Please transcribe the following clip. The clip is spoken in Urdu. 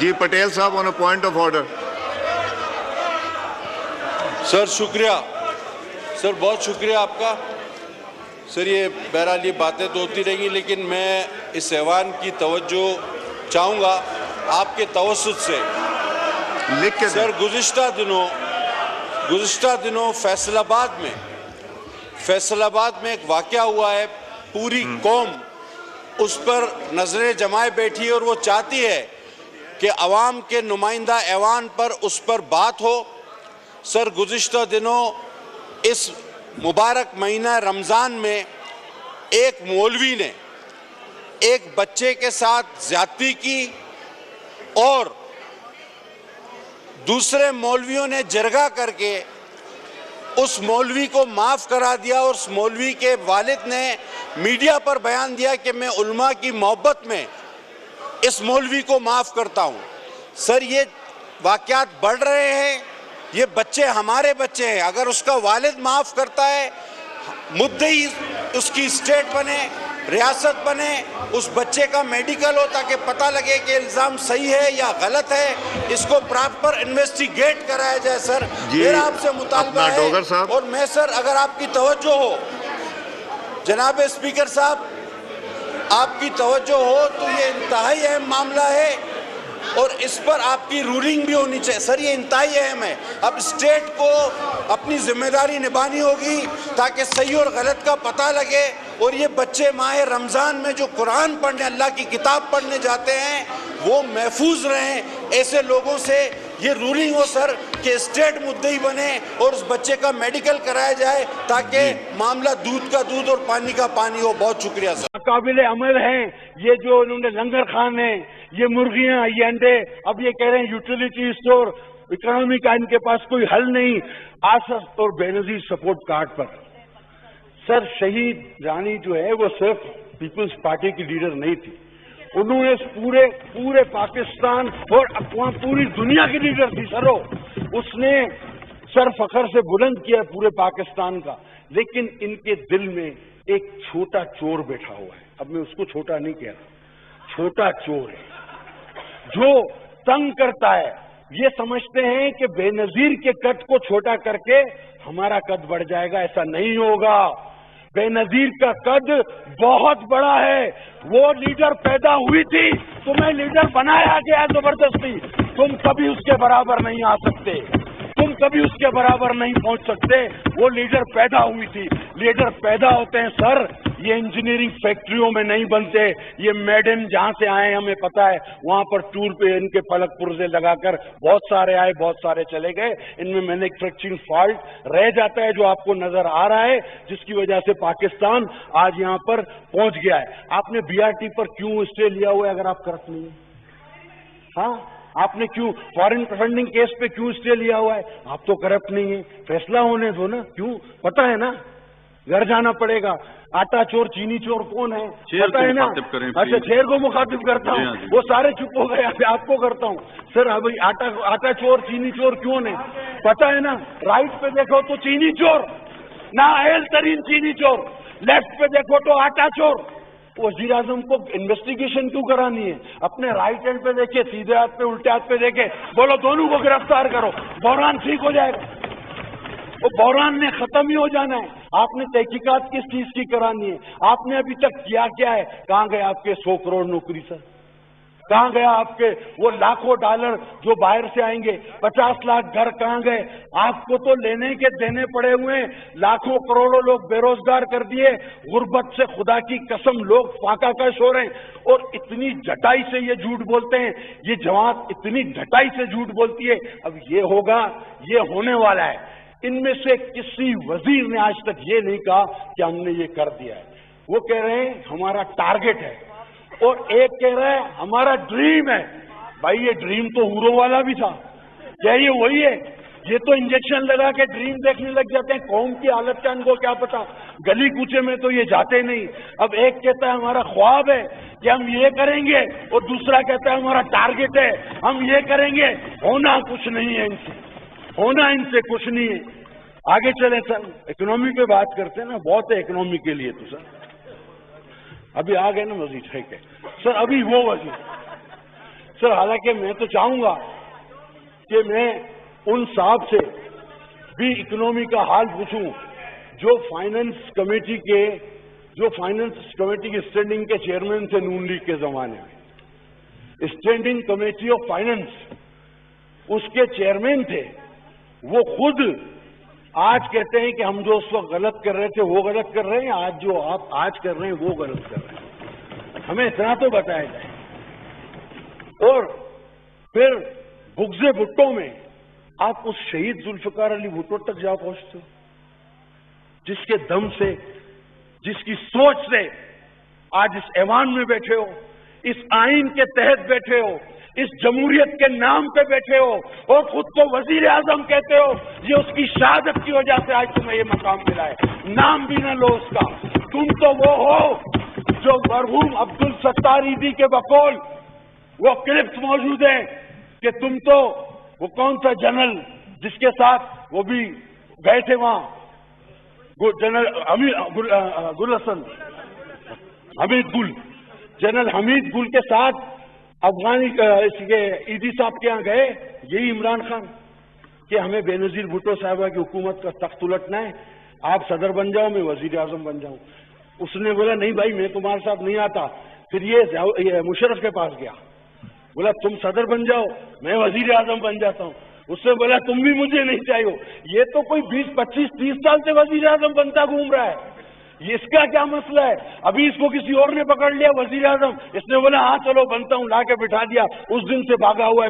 جی پٹیل صاحب آن اے پوائنٹ آف آرڈر. سر شکریہ سر، بہت شکریہ آپ کا. سر یہ بہرحال یہ باتیں تو ہوتی رہیں گی، لیکن میں اس ایوان کی توجہ چاہوں گا آپ کے توسط سے. لکھ کے سر گزشتہ دنوں فیصل آباد میں ایک واقعہ ہوا ہے. پوری قوم اس پر نظریں جمائے بیٹھی ہے اور وہ چاہتی ہے کہ عوام کے نمائندہ ایوان پر اس پر بات ہو. سر گزشتہ دنوں اس مبارک مہینہ رمضان میں ایک مولوی نے ایک بچے کے ساتھ زیادتی کی اور دوسرے مولویوں نے جرگہ کر کے اس مولوی کو معاف کرا دیا، اور اس مولوی کے والد نے میڈیا پر بیان دیا کہ میں علماء کی محبت میں اس مولوی کو معاف کرتا ہوں. سر یہ واقعات بڑھ رہے ہیں، یہ بچے ہمارے بچے ہیں. اگر اس کا والد معاف کرتا ہے، مدعی اس کی اسٹیٹ بنے، ریاست بنے، اس بچے کا میڈیکل ہو تاکہ پتہ لگے کہ الزام صحیح ہے یا غلط ہے، اس کو پراپر انویسٹیگیٹ کرایا جائے. سر میرا آپ سے مطالبہ ہے، اور میں سر اگر آپ کی توجہ ہو، جناب اسپیکر صاحب آپ کی توجہ ہو تو یہ انتہائی اہم معاملہ ہے اور اس پر آپ کی رولنگ بھی ہونی چاہیے. سر یہ انتہائی اہم ہے. اب اسٹیٹ کو اپنی ذمہ داری نبھانی ہوگی تاکہ صحیح اور غلط کا پتہ لگے، اور یہ بچے ماہ رمضان میں جو قرآن پڑھنے، اللہ کی کتاب پڑھنے جاتے ہیں، وہ محفوظ رہیں ایسے لوگوں سے. یہ رولنگ ہو سر کہ اسٹیٹ مدعی بنے اور اس بچے کا میڈیکل کرایا جائے تاکہ معاملہ دودھ کا دودھ اور پانی کا پانی ہو. بہت شکریہ سر. قابل عمل ہیں یہ جو انہوں نے لنگر خانے، یہ مرغیاں، یہ انڈے، اب یہ کہہ رہے ہیں یوٹیلیٹی اسٹور، اکنامی کا ان کے پاس کوئی حل نہیں. آصف اور بے نظیر سپورٹ کارڈ پر سر شہید رانی جو ہے وہ صرف پیپلز پارٹی کی لیڈر نہیں تھی، انہوں نے پورے پاکستان اور اقوام پوری دنیا کی لیڈر تھی. سر اس نے سر فخر سے بلند کیا پورے پاکستان کا، لیکن ان کے دل میں ایک چھوٹا چور بیٹھا ہوا ہے. اب میں اس کو چھوٹا نہیں کہہ رہا، چھوٹا چور ہے جو تنگ کرتا ہے. یہ سمجھتے ہیں کہ بے نظیر کے قد کو چھوٹا کر کے ہمارا قد بڑھ جائے گا. ایسا نہیں ہوگا. بے نظیر کا قد بہت بڑا ہے. وہ لیڈر پیدا ہوئی تھی، تمہیں لیڈر بنایا گیا زبردستی. تم کبھی اس کے برابر نہیں آ سکتے، تم کبھی اس کے برابر نہیں پہنچ سکتے. وہ لیڈر پیدا ہوئی تھی. لیڈر پیدا ہوتے ہیں سر، یہ انجینئرنگ فیکٹریوں میں نہیں بنتے. یہ میڈن جہاں سے آئے ہمیں پتا ہے، وہاں پر ٹور پہ ان کے پلک پرزے لگا کر بہت سارے آئے، بہت سارے چلے گئے. ان میں مینوفیکچرنگ فالٹ رہ جاتا ہے جو آپ کو نظر آ رہا ہے، جس کی وجہ سے پاکستان آج یہاں پر پہنچ گیا ہے. آپ نے بی آر ٹی پر کیوں اسٹے لیا ہوا ہے اگر آپ کرپٹ نہیں ہیں؟ ہاں آپ نے کیوں فارن فنڈنگ کیس پہ کیوں اسٹے لیا ہوا ہے؟ آپ تو کرپٹ نہیں ہیں. فیصلہ ہونے دو نا. کیوں؟ پتہ ہے نا گھر جانا پڑے گا. آٹا چور چینی چور کون ہے پتہ ہے نا. اچھا شہر کو مخاطب کرتا ہوں، وہ سارے چپ ہو گئے. آپ کو کرتا ہوں سر. اب آٹا چور چینی چور کیوں ہے پتہ ہے نا. رائٹ پہ دیکھو تو چینی چور، نااہل ترین چینی چور. لیفٹ پہ دیکھو تو آٹا چور. وزیر اعظم کو انویسٹیگیشن کیوں کرانی ہے؟ اپنے رائٹ ہینڈ پہ دیکھے، سیدھے ہاتھ پہ الٹے ہاتھ پہ دیکھے، بولو دونوں کو گرفتار کرو، بحران ٹھیک ہو جائے گا. وہ بحران نے ختم ہی ہو جانا ہے. آپ نے تحقیقات کس چیز کی کرانی ہے؟ آپ نے ابھی تک کیا ہے؟ کہاں گئے آپ کے 100 کروڑ نوکری سر؟ کہاں گیا آپ کے وہ لاکھوں ڈالر جو باہر سے آئیں گے؟ 50 لاکھ گھر کہاں گئے؟ آپ کو تو لینے کے دینے پڑے ہوئے ہیں. لاکھوں کروڑوں لوگ بے روزگار کر دیے. غربت سے خدا کی قسم لوگ فاقہ کش ہو رہے ہیں. اور اتنی ڈھٹائی سے یہ جھوٹ بولتے ہیں، یہ جماعت اتنی ڈھٹائی سے جھوٹ بولتی ہے. اب یہ ہوگا، یہ ہونے والا ہے. ان میں سے کسی وزیر نے آج تک یہ نہیں کہا کہ ہم نے یہ کر دیا ہے. وہ کہہ رہے ہیں ہمارا ٹارگٹ ہے، اور ایک کہہ رہا ہے ہمارا ڈریم ہے. بھائی یہ ڈریم تو ہورو والا بھی تھا، کیا یہ وہی ہے؟ یہ تو انجیکشن لگا کے ڈریم دیکھنے لگ جاتے ہیں. قوم کی حالت کا ان کو کیا پتا؟ گلی کوچے میں تو یہ جاتے نہیں. اب ایک کہتا ہے ہمارا خواب ہے کہ ہم یہ کریں گے، اور دوسرا کہتا ہے ہمارا ٹارگٹ ہے ہم یہ کریں گے. ہونا کچھ نہیں ہے ان سے، ہونا ان سے کچھ نہیں ہے. آگے چلیں سر، اکنامی پہ بات کرتے ہیں نا. بہت ہے اکنامی کے لیے تو سر. ابھی آ گئے نا وزیر. ٹھیک ہے سر. ابھی وہ وزیر سر حالانکہ میں تو چاہوں گا کہ میں ان صاحب سے بھی اکنومی کا حال پوچھوں جو فائننس کمیٹی کے اسٹینڈنگ کے چیئرمین تھے نون لیگ کے زمانے میں. اسٹینڈنگ کمیٹی آف فائننس اس کے چیئرمین تھے. وہ خود آج کہتے ہیں کہ ہم جو اس وقت غلط کر رہے تھے وہ غلط کر رہے ہیں, آج جو آپ آج کر رہے ہیں وہ غلط کر رہے ہیں. ہمیں اتنا تو بتایا جائے. اور پھر بغض بھٹو میں آپ اس شہید ذوالفقار علی بھٹو تک جا پہنچتے ہو جس کے دم سے, جس کی سوچ سے آج اس ایوان میں بیٹھے ہو, اس آئین کے تحت بیٹھے ہو, اس جمہوریت کے نام پہ بیٹھے ہو اور خود کو وزیر اعظم کہتے ہو. یہ اس کی شہادت کی وجہ سے آج تمہیں یہ مقام ملا ہے. نام بھی نہ لو اس کا. تم تو وہ ہو جو مرحوم عبدالستار ایدھی کے بقول وہ کلپس موجود ہیں کہ تم تو وہ کون سا جنرل جس کے ساتھ وہ بھی گئے تھے وہاں, جنرل گل حسن حمید گل, جنرل حمید گل کے ساتھ افغانی ایدھی صاحب کے یہاں گئے, یہی عمران خان, کہ ہمیں بے نظیر بھٹو صاحبہ کی حکومت کا تخت الٹنا ہے, آپ صدر بن جاؤ میں وزیر اعظم بن جاؤں. اس نے بولا نہیں بھائی میں تمہارے ساتھ نہیں آتا. پھر یہ مشرف کے پاس گیا, بولا تم صدر بن جاؤ میں وزیر اعظم بن جاتا ہوں. اس نے بولا تم بھی مجھے نہیں چاہیے. یہ تو کوئی 20, 25, 30 سال سے وزیر اعظم بنتا گھوم رہا ہے. یہ اس کا کیا مسئلہ ہے؟ ابھی اس کو کسی اور نے پکڑ لیا وزیر اعظم, اس نے بولا ہاں چلو بنتا ہوں, لا کے بٹھا دیا, اس دن سے بھاگا ہوا ہے.